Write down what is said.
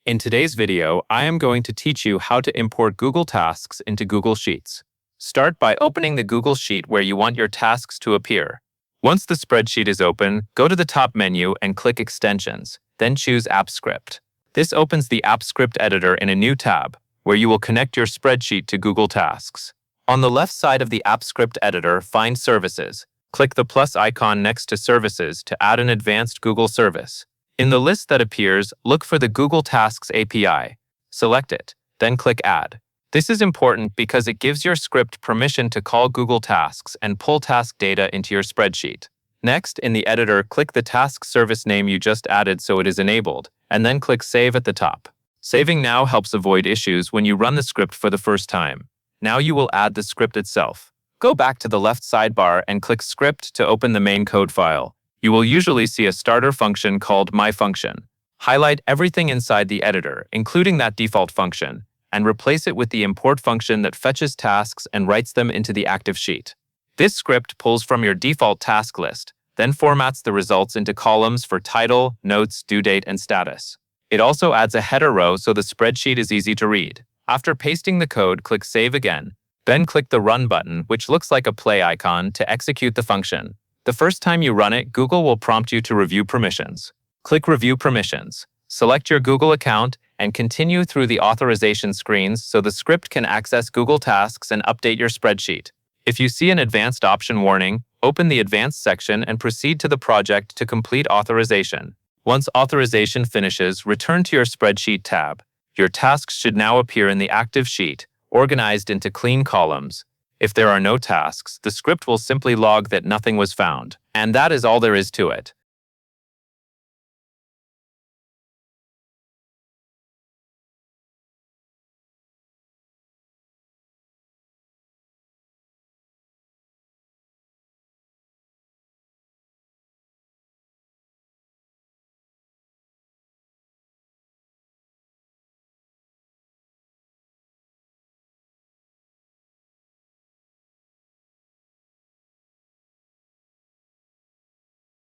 In today's video, I am going to teach you how to import Google Tasks into Google Sheets. Start by opening the Google Sheet where you want your tasks to appear. Once the spreadsheet is open, go to the top menu and click Extensions, then choose AppScript. This opens the AppScript editor in a new tab, where you will connect your spreadsheet to Google Tasks. On the left side of the AppScript editor, find Services. Click the plus icon next to Services to add an advanced Google service. In the list that appears, look for the Google Tasks API. Select it, then click Add. This is important because it gives your script permission to call Google Tasks and pull task data into your spreadsheet. Next, in the editor, click the task service name you just added so it is enabled, and then click Save at the top. Saving now helps avoid issues when you run the script for the first time. Now you will add the script itself. Go back to the left sidebar and click Script to open the main code file. You will usually see a starter function called myFunction. Highlight everything inside the editor, including that default function, and replace it with the import function that fetches tasks and writes them into the active sheet. This script pulls from your default task list, then formats the results into columns for title, notes, due date, and status. It also adds a header row so the spreadsheet is easy to read. After pasting the code, click Save again. Then click the Run button, which looks like a play icon, to execute the function. The first time you run it, Google will prompt you to review permissions. Click Review Permissions. Select your Google account and continue through the authorization screens so the script can access Google Tasks and update your spreadsheet. If you see an advanced option warning, open the Advanced section and proceed to the project to complete authorization. Once authorization finishes, return to your Spreadsheet tab. Your tasks should now appear in the active sheet, organized into clean columns. If there are no tasks, the script will simply log that nothing was found. And that is all there is to it.